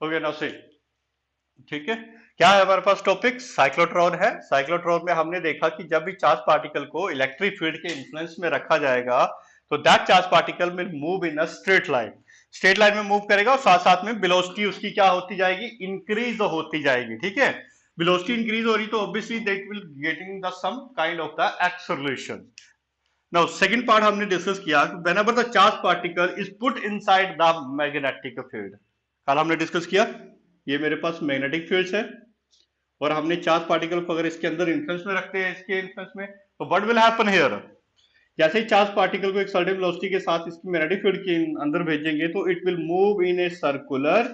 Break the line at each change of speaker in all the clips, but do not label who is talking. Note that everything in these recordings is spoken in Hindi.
ओके नाउ सी, ठीक है। क्या है हमारे पास टॉपिक? साइक्लोट्रॉन है। साइक्लोट्रॉन में हमने देखा कि जब भी चार्ज पार्टिकल को इलेक्ट्रिक फील्ड के इन्फ्लुएंस में रखा जाएगा तो that charge particle will move in a straight line. Straight line में मूव करेगा और साथ साथ में वेलोसिटी उसकी क्या होती जाएगी? इंक्रीज होती जाएगी, ठीक है। वेलोसिटी इंक्रीज हो रही तो obviously that will getting the some kind of the acceleration. Now second part हमने डिस्कस किया whenever the charge particle is put inside the magnetic field. कल हमने डिस्कस किया ये मेरे पास मैग्नेटिक फील्ड्स है और हमने चार्ज पार्टिकल को अगर इसके अंदर इन्फ्लुएंस में रखते हैं, इसके इन्फ्लुएंस में, तो व्हाट विल हैपन हियर? जैसे ही चार्ज पार्टिकल को एक सर्टेन वेलोसिटी के साथ इसकी मैग्नेटिक फील्ड के अंदर भेजेंगे तो it will move in a circular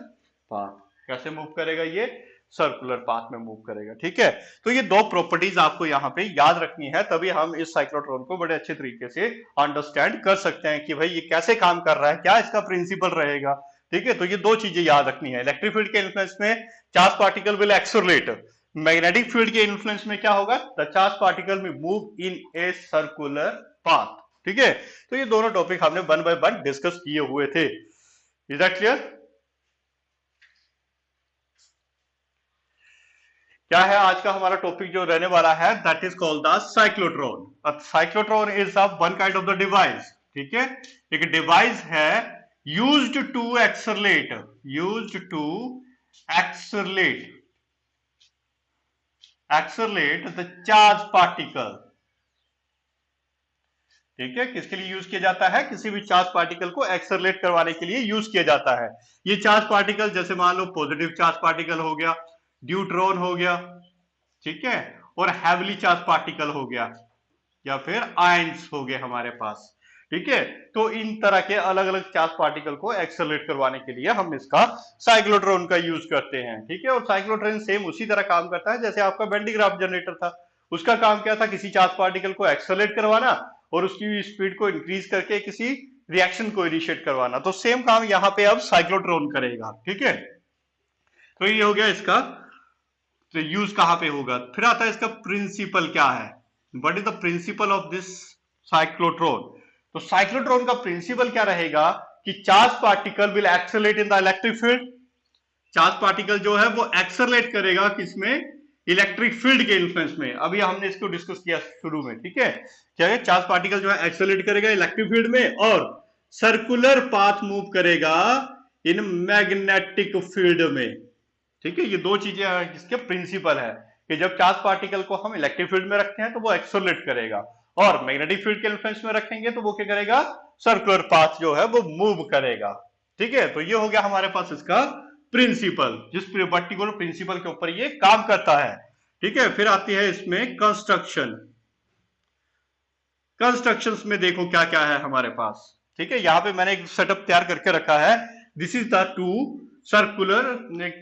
path. कैसे मूव करेगा? ये सर्कुलर पाथ में मूव करेगा, ठीक है। तो ये दो प्रॉपर्टीज आपको यहाँ पे याद रखनी है, तभी हम इस साइक्लोट्रॉन को बड़े अच्छे तरीके से अंडरस्टैंड कर सकते हैं कि भाई ये कैसे काम कर रहा है, क्या इसका प्रिंसिपल रहेगा, ठीक है। तो ये दो चीजें याद रखनी है। इलेक्ट्रिक फील्ड के इन्फ्लुएंस में charge particle will accelerate, magnetic field के इन्फ्लुएंस में क्या होगा? The charge particle will move in a circular path, ठीक है। तो ये दोनों टॉपिक हमने वन बाय वन डिस्कस किए हुए थे। Is that clear? क्या है आज का हमारा टॉपिक जो रहने वाला है? That is called the cyclotron. Cyclotron is a one kind of the device, ठीक है। एक डिवाइस है used to accelerate, used to accelerate accelerate the charge particle, ठीक है। किसके लिए यूज किया जाता है? किसी भी चार्ज पार्टिकल को एक्सेलरेट करवाने के लिए यूज किया जाता है। ये चार्ज पार्टिकल जैसे मान लो पॉजिटिव चार्ज पार्टिकल हो गया, ड्यूट्रॉन हो गया, ठीक है, और हैवीली चार्ज पार्टिकल हो गया, या फिर आयंस हो गए हमारे पास, ठीक है। तो इन तरह के अलग अलग चार्ज पार्टिकल को एक्सेलरेट करवाने के लिए हम इसका साइक्लोट्रॉन का यूज करते हैं, ठीक है। और साइक्लोट्रॉन सेम उसी तरह काम करता है जैसे आपका वेन डी ग्राफ जनरेटर था। उसका काम क्या था? किसी चार्ज पार्टिकल को एक्सेलरेट करवाना और उसकी स्पीड को इंक्रीज करके किसी रिएक्शन को इनिशिएट करवाना। तो सेम काम यहाँ पे अब साइक्लोट्रॉन करेगा, ठीक है। तो ये हो गया इसका तो यूज कहां पे होगा। फिर आता है इसका प्रिंसिपल क्या है, what is the principle of this cyclotron. तो साइक्लोट्रॉन का प्रिंसिपल क्या रहेगा कि charge particle will accelerate in the electric field. Charge particle जो है वो एक्सेलरेट करेगा किसमें? इलेक्ट्रिक फील्ड के इन्फ्लुएंस में। अभी हमने इसको डिस्कस किया शुरू में, ठीक है। क्या है? चार्ज पार्टिकल जो है एक्सेलरेट करेगा इलेक्ट्रिक फील्ड में और सर्कुलर पाथ मूव करेगा इन मैग्नेटिक फील्ड में, ठीक है। ये दो चीजें इसके प्रिंसिपल है कि जब चार्ज पार्टिकल को हम इलेक्ट्रिक फील्ड में रखते हैं तो वो एक्सेलरेट करेगा और मैग्नेटिक फील्ड के इन्फ्लुएंस में रखेंगे तो वो क्या करेगा? सर्कुलर पाथ जो है वो मूव करेगा, ठीक है। तो ये हो गया हमारे पास इसका प्रिंसिपल, जिस पर्टिकुलर प्रिंसिपल के ऊपर ये काम करता है, ठीक है। फिर आती है इसमें कंस्ट्रक्शन। कंस्ट्रक्शंस में देखो क्या क्या है हमारे पास, ठीक है। यहां पे मैंने एक सेटअप तैयार करके रखा है। This is the two circular,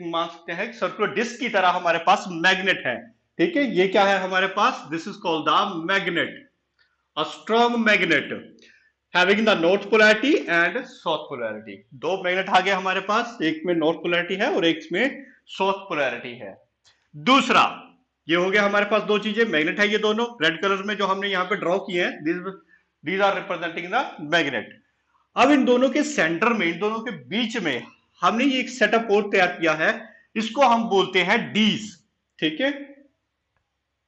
मान सकते हैं सर्कुलर डिस्क की तरह हमारे पास मैग्नेट है, ठीक है। ये क्या है हमारे पास? This is called the magnet, a strong magnet having the north polarity and south polarity. दो मैग्नेट आ गए हमारे पास, एक में नॉर्थ पोलैरिटी है और एक में साउथ पोलैरिटी है। दूसरा ये हो गया हमारे पास दो चीजें, मैग्नेट है ये दोनों, रेड कलर में जो हमने यहाँ पे ड्रॉ किए हैं, these are representing the magnet. अब इन दोनों के सेंटर में, इन दोनों के बीच में हमने ये एक सेटअप और तैयार किया है, इसको हम बोलते हैं डीज, ठीक है।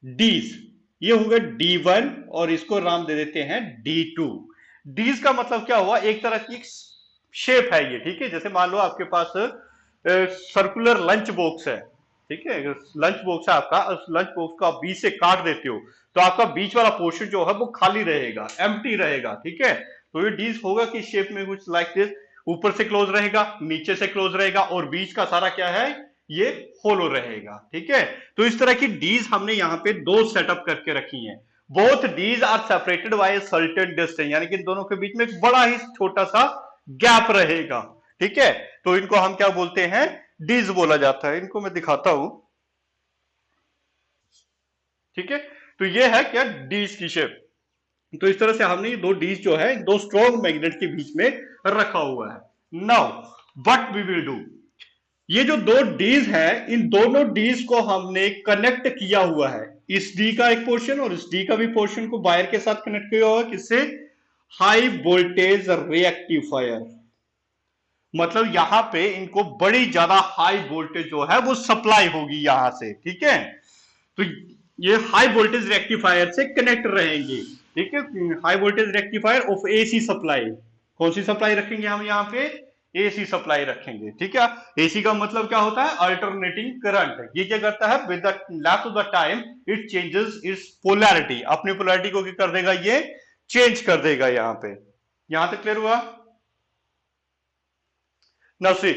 डीज ये होगा D1 और इसको नाम दे देते हैं D2। डीज का मतलब क्या हुआ? एक तरह की शेप है ये, ठीक है। जैसे मान लो आपके पास सर्कुलर लंच बॉक्स है, ठीक है। लंच बॉक्स है आपका, उस लंच बॉक्स को आप बीच से काट देते हो तो आपका बीच वाला पोर्शन जो है वो खाली रहेगा, एम्प्टी रहेगा, ठीक है। तो ये डीज होगा कि शेप में कुछ लाइक दिस, ऊपर से क्लोज रहेगा, नीचे से क्लोज रहेगा और बीच का सारा क्या है? ये होलो रहेगा, ठीक है। तो इस तरह की डीज हमने यहाँ पे दो सेटअप करके रखी हैं। Both dees are separated by certain distance, यानी कि इन दोनों के बीच में एक बड़ा ही छोटा सा गैप रहेगा, ठीक है। तो इनको हम क्या बोलते हैं? डीज बोला जाता है। इनको मैं दिखाता हूं, ठीक है। तो ये है क्या? डीज की शेप। तो इस तरह से हमने ये दो डीज जो है दो स्ट्रॉन्ग मैग्नेट के बीच में रखा हुआ है। Now what we will do, ये जो दो डीज है इन दोनों डीज को हमने कनेक्ट किया हुआ है, इस डी का एक पोर्शन और इस डी का भी पोर्शन को वायर के साथ कनेक्ट किया हुआ है। किससे? High voltage rectifier. मतलब यहां पे इनको बड़ी ज्यादा हाई वोल्टेज जो है वो सप्लाई होगी यहां से, ठीक है। तो ये हाई वोल्टेज रेक्टिफायर से कनेक्ट रहेंगे, ठीक है। High voltage rectifier of AC supply, कौन सी सप्लाई रखेंगे हम यहाँ पे, एसी सप्लाई रखेंगे, ठीक है। एसी का मतलब क्या होता है, अल्टरनेटिंग करंट। ये क्या करता है, with the lapse of the time it changes it's polarity, अपनी पोलैरिटी को क्या कर देगा, ये चेंज कर देगा यहाँ पे। यहां तक क्लियर हुआ ना सी।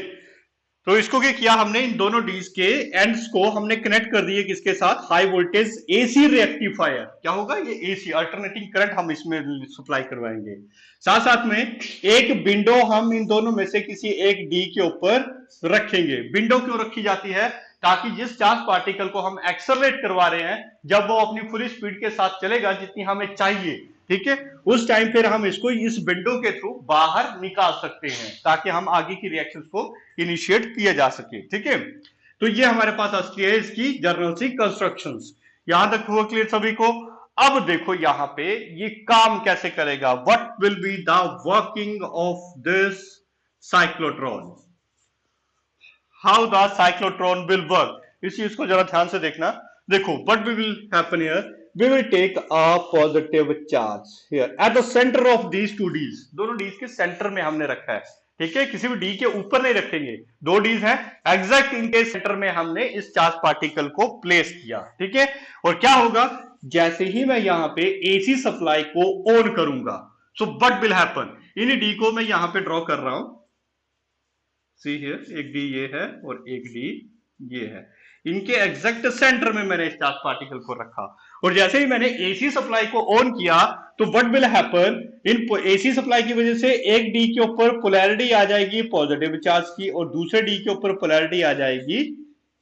तो इसको क्या किया हमने, इन दोनों डीज के एंड्स को हमने कनेक्ट कर दिए किसके साथ, हाई वोल्टेज एसी रेक्टिफायर। क्या होगा, ये एसी अल्टरनेटिंग करंट हम इसमें सप्लाई करवाएंगे। साथ साथ में एक विंडो हम इन दोनों में से किसी एक डी के ऊपर रखेंगे। विंडो क्यों रखी जाती है, ताकि जिस चार्ज पार्टिकल को हम एक्सेलरेट करवा रहे हैं, जब वो अपनी फुल स्पीड के साथ चलेगा जितनी हमें चाहिए, ठीक है, उस टाइम फिर हम इसको इस विंडो के थ्रू बाहर निकाल सकते हैं, ताकि हम आगे की रिएक्शंस को इनिशिएट किया जा सके, ठीक है। तो ये हमारे पास अस्ट्री है इसकी जर्नल सी कंस्ट्रक्शंस। यहां तक हुआ क्लियर सभी को। अब देखो यहां पे ये काम कैसे करेगा, what will be the working of this cyclotron, how the cyclotron will work. इस चीज को जरा ध्यान से देखना। देखो what will happen here, we will take a positive charge here at the center of these two D's। दोनों D's के सेंटर में हमने रखा है, ठीक है, किसी भी D के ऊपर नहीं रखेंगे। दो D's हैं, एग्जैक्ट इनके सेंटर में हमने इस चार्ज पार्टिकल को प्लेस किया, ठीक है। और क्या होगा, जैसे ही मैं यहाँ पे एसी सप्लाई को ऑन करूंगा, so what will happen, in D को मैं यहाँ पे ड्रॉ कर रहा हूं, सी हियर, एक D ये है और एक D ये है। इनके एग्जैक्ट सेंटर में मैंने इस चार्ज पार्टिकल को रखा, और जैसे ही मैंने एसी सप्लाई को ऑन किया, तो what will happen, in AC supply की वजह से एक डी के ऊपर पोलैरिटी आ जाएगी पॉजिटिव चार्ज की, और दूसरे डी के ऊपर पोलैरिटी आ जाएगी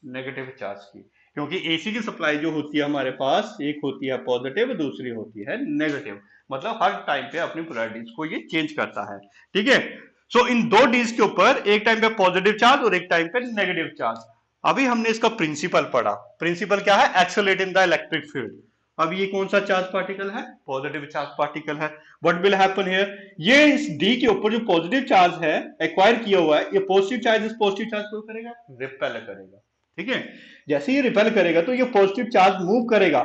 नेगेटिव चार्ज की। क्योंकि एसी की सप्लाई जो होती है हमारे पास, एक होती है पॉजिटिव, दूसरी होती है नेगेटिव, मतलब हर टाइम पे अपनी पोलैरिटीज को ये चेंज करता है, ठीक है। सो इन दो डीज के ऊपर एक टाइम पे पॉजिटिव चार्ज और एक टाइम पे नेगेटिव चार्ज। अभी हमने इसका प्रिंसिपल पढ़ा। प्रिंसिपल क्या है, accelerate in the electric field. अब ये कौन सा चार्ज पार्टिकल है, पॉजिटिव चार्ज पार्टिकल है। व्हाट विल हैपन हियर, ये इस डी के ऊपर जो पॉजिटिव चार्ज है एक्वायर किया हुआ है, ये पॉजिटिव चार्ज इस पॉजिटिव चार्ज को करेगा, रिपेल करेगा, ठीक है। जैसे ये रिपेल करेगा तो ये पॉजिटिव चार्ज मूव करेगा।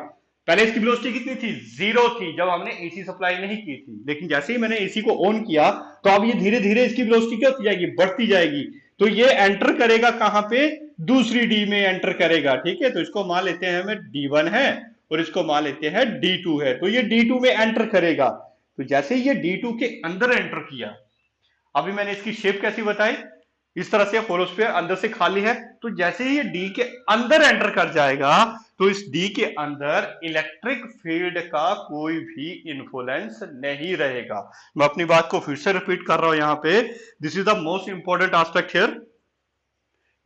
पहले इसकी वेलोसिटी कितनी थी, 0 थी, जब हमने एसी सप्लाई नहीं की थी। लेकिन जैसे ही मैंने एसी को ऑन किया, तो अब ये धीरे धीरे इसकी वेलोसिटी क्या होती जाएगी, बढ़ती जाएगी। तो ये एंटर करेगा कहां पे, दूसरी डी में एंटर करेगा, ठीक है। तो इसको मान लेते हैं हमें D1 है, और इसको मान लेते हैं D2 है। तो ये D2 में एंटर करेगा। तो जैसे ये D2 के अंदर एंटर किया, अभी मैंने इसकी शेप कैसी बताई, इस तरह से होलोस्फीयर अंदर से खाली है, तो जैसे ही ये डी के अंदर एंटर कर जाएगा, तो इस डी के अंदर इलेक्ट्रिक फील्ड का कोई भी इन्फ्लुएंस नहीं रहेगा। मैं अपनी बात को फिर से रिपीट कर रहा हूं यहां पे, this is the most important aspect here.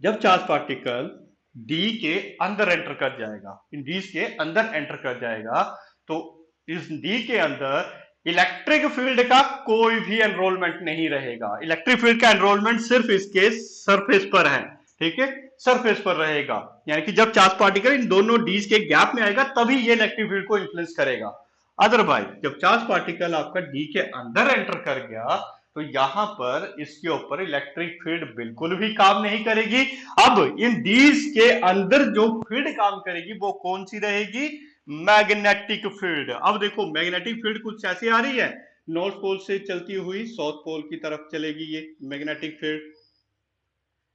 जब चार्ज पार्टिकल डी के अंदर एंटर कर जाएगा, इन डी के अंदर एंटर कर जाएगा, तो इस डी के अंदर इलेक्ट्रिक फील्ड का कोई भी एनरोलमेंट नहीं रहेगा। इलेक्ट्रिक फील्ड का एनरोलमेंट सिर्फ इसके सरफेस पर है, ठीक है, सरफेस पर रहेगा। यानी कि जब चार्ज पार्टिकल इन दोनों डीज के गैप में आएगा, तभी ये इलेक्ट्रिक फील्ड को इन्फ्लुएंस करेगा। अदरवाइज जब चार्ज पार्टिकल आपका डी के अंदर एंटर कर गया, तो यहां पर इसके ऊपर इलेक्ट्रिक फील्ड बिल्कुल भी काम नहीं करेगी। अब इन डीज के अंदर जो फील्ड काम करेगी वो कौन सी रहेगी, मैग्नेटिक फील्ड। अब देखो मैग्नेटिक फील्ड कुछ ऐसी आ रही है, नॉर्थ पोल से चलती हुई साउथ पोल की तरफ चलेगी ये मैग्नेटिक फील्ड,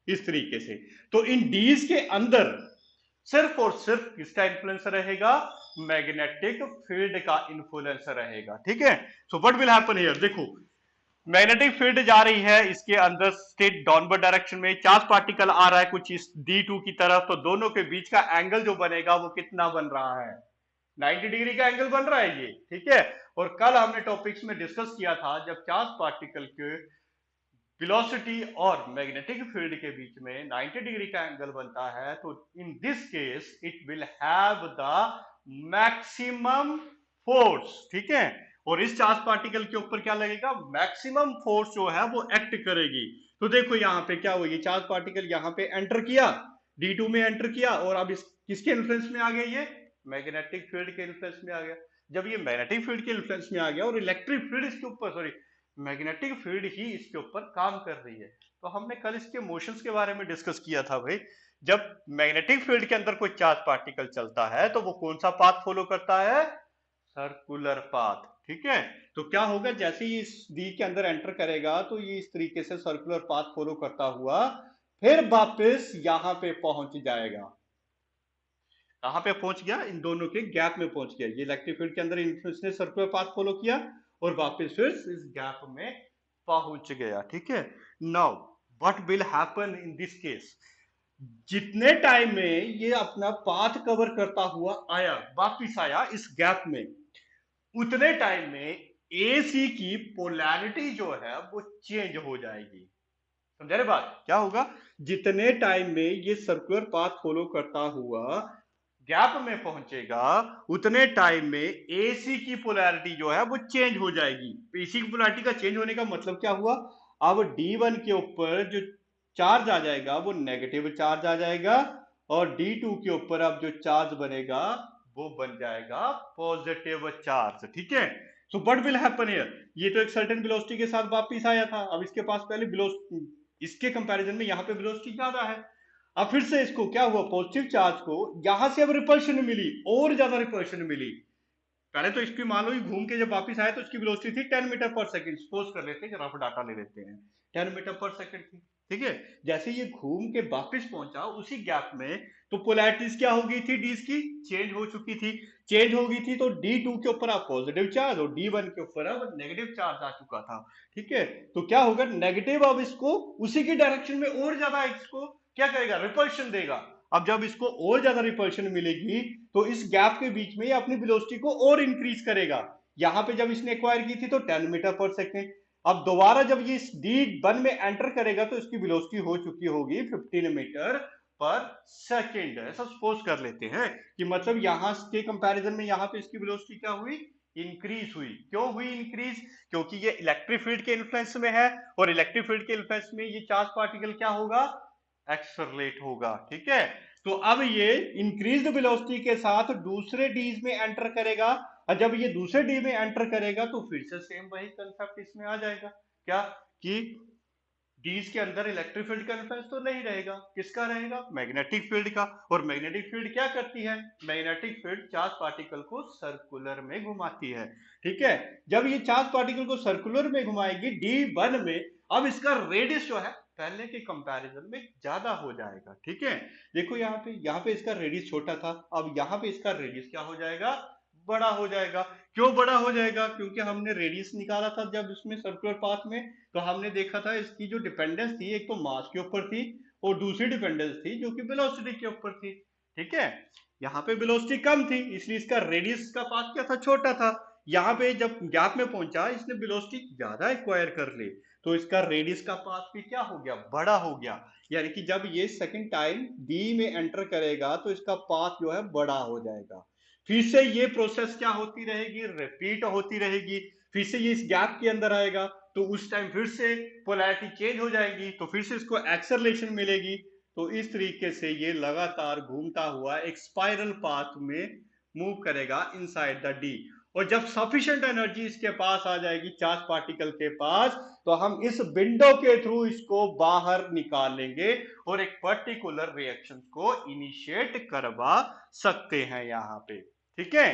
इस तरीके से। तो इन डीज के अंदर सिर्फ और सिर्फ किसका इन्फ्लुएंस रहेगा, मैग्नेटिक फील्ड का इन्फ्लुएंस रहेगा, ठीक है। So what will happen here, देखो मैग्नेटिक फील्ड जा रही है इसके अंदर स्ट्रेट डाउनवर्ड डायरेक्शन में, चार्ज पार्टिकल आ रहा है कुछ इस D2 की तरफ, तो दोनों के बीच का एंगल जो बनेगा वो कितना बन रहा है, 90 डिग्री का एंगल बन रहा है ये, ठीक है। और कल हमने टॉपिक्स में डिस्कस किया था, जब चार्ज पार्टिकल के वेलोसिटी और मैग्नेटिक फील्ड के बीच में 90 डिग्री का एंगल बनता है, तो in this case it will have the maximum force, ठीक है। और इस चार्ज पार्टिकल के ऊपर क्या लगेगा, मैक्सिमम फोर्स जो है वो एक्ट करेगी। तो देखो यहाँ पे क्या हुआ, ये चार्ज पार्टिकल यहाँ पे एंटर किया, D2 में एंटर किया, और अब इस किसके इन्फ्लुएंस में आ गया, ये मैग्नेटिक फील्ड के इन्फ्लुएंस में आ गया। जब ये मैग्नेटिक फील्ड के इन्फ्लुएंस में आ गया और इलेक्ट्रिक फील्ड इसके ऊपर, सॉरी, मैग्नेटिक फील्ड ही इसके ऊपर काम कर रही है। तो हमने कल इसके मोशंस के बारे में डिस्कस किया था भाई, जब मैग्नेटिक फील्ड के अंदर कोई चार्ज पार्टिकल चलता है तो वो कौन सा पाथ फॉलो करता है, सर्कुलर पाथ। ठीक है, तो क्या होगा, जैसे ही इस डी के अंदर एंटर करेगा तो ये इस तरीके से सर्कुलर पाथ फॉलो करता हुआ फिर वापस यहां पे पहुंच जाएगा। कहां पे पहुंच गया, इन दोनों के गैप में पहुंच गया। ये इलेक्ट्रिक फील्ड के अंदर इसने सर्कुलर पाथ फॉलो किया और वापस फिर इस गैप में पहुंच गया। ठीक है, now what will happen in this case, जितने टाइम में ये अपना पाथ कवर करता हुआ आया, वापिस आया इस गैप में, उतने टाइम में AC की पोलैरिटी जो है वो चेंज हो जाएगी। समझा रे बात, क्या होगा, जितने टाइम में ये सर्कुलर पाथ फॉलो करता हुआ गैप में पहुंचेगा उतने टाइम में AC की पोलैरिटी जो है वो चेंज हो जाएगी। AC की पोलैरिटी का चेंज होने का मतलब क्या हुआ, अब D1 के ऊपर जो चार्ज आ जाएगा वो नेगेटिव चार्ज आ जाएगा और D2 के ऊपर अब जो चार्ज बनेगा वो बन जाएगा पॉजिटिव चार्ज। ठीक है, so what will happen here, ये तो एक सर्टेन वेलोसिटी के साथ वापस आया था, अब इसके पास पहले वेलोसिटी, इसके कंपैरिजन में यहाँ पे वेलोसिटी ज्यादा है। अब फिर से इसको क्या हुआ, पॉजिटिव चार्ज को यहां से अब रिपल्शन मिली, और ज्यादा रिपल्शन मिली। पहले तो इसकी मान लो घूम के जब वापस आया तो इसकी वेलोसिटी थी 10 मीटर पर सेकंड, सपोज कर लेते हैं, रफ डाटा ले लेते हैं, 10 मीटर पर सेकंड थी। ठीक है, जैसे ये घूम के वापस पहुंचा उसी गैप में तो पोलैरिटीज क्या हो गई थी, डी की चेंज हो चुकी थी। चेंज हो गई थी तो D2 के ऊपर अब पॉजिटिव चार्ज और D1 के ऊपर अब नेगेटिव चार्ज आ चुका था। ठीक है, तो क्या होगा, नेगेटिव अब इसको उसी की डायरेक्शन में और ज्यादा इसको क्या करेगा, रिपल्शन देगा। अब जब इसको और ज्यादा रिपल्शन मिलेगी तो इस गैप के बीच में ये अपनी वेलोसिटी को और इंक्रीज करेगा। यहां पे जब इसने एक्वायर की थी तो 10 मीटर पर सेकेंड, अब दोबारा जब ये इस D1 में एंटर करेगा तो इसकी वेलोसिटी हो चुकी होगी 15 मीटर पर सेकेंड। ऐसा सपोज कर लेते हैं कि मतलब यहां के कंपैरिजन में यहां पे इसकी वेलोसिटी क्या हुई, इंक्रीज हुई। क्यों हुई इंक्रीज, क्योंकि ये इलेक्ट्रिक फील्ड के इन्फ्लुएंस में है और इलेक्ट्रिक फील्ड के इन्फ्लुएंस में ये चार्ज पार्टिकल क्या होगा, एक्सेलरेट होगा। ठीक है, तो अब ये इंक्रीज्ड वेलोसिटी के साथ दूसरे डीज में एंटर करेगा और जब ये दूसरे डी में एंटर करेगा तो फिर से सेम वही कंसेप्ट इसमें आ जाएगा, क्या कि डीज के अंदर इलेक्ट्रिक फील्ड का इन्फ्लुएंस तो नहीं रहेगा, किसका रहेगा, मैग्नेटिक फील्ड का। और मैग्नेटिक फील्ड क्या करती है, मैग्नेटिक फील्ड चार्ज पार्टिकल को सर्कुलर में घुमाती है। ठीक है, जब ये चार्ज पार्टिकल को सर्कुलर में घुमाएगी D1 में, अब इसका रेडियस जो है पहले के कंपैरिजन में ज्यादा हो जाएगा। ठीक है, देखो यहाँ पे इसका रेडियस छोटा था, अब यहाँ पे इसका रेडियस क्या हो जाएगा, बड़ा हो जाएगा। क्यों बड़ा हो जाएगा, क्योंकि हमने रेडियस निकाला था जब इसमें सर्कुलर पाथ में, तो हमने देखा था इसकी जो डिपेंडेंस थी एक तो मास के ऊपर थी और दूसरी डिपेंडेंस थी जो कि वेलोसिटी के ऊपर थी। ठीक है, यहाँ पे वेलोसिटी कम थी इसलिए इसका रेडियस का पाथ क्या था, छोटा था। यहाँ पे जब गैप में पहुंचा इसने वेलोसिटी ज्यादा एक्वायर कर ली तो इसका रेडियस का पाथ भी क्या हो गया, बड़ा हो गया। यानी कि जब ये सेकंड टाइम डी में एंटर करेगा तो इसका पाथ जो है बड़ा हो जाएगा। फिर से ये प्रोसेस क्या होती रहेगी, रिपीट होती रहेगी। फिर से ये इस गैप के अंदर आएगा तो उस टाइम फिर से पोलैरिटी चेंज हो जाएगी तो फिर से इसको एक्सेलरेशन मिलेगी। तो इस तरीके से ये लगातार घूमता हुआ एक स्पाइरल पाथ में मूव करेगा इनसाइड द डी। और जब सफिशिएंट एनर्जी इसके पास आ जाएगी चार्ज पार्टिकल के पास तो हम इस विंडो के थ्रू इसको बाहर निकाल लेंगे और एक पर्टिकुलर रिएक्शन को इनिशिएट करवा सकते हैं यहां पे। ठीक है।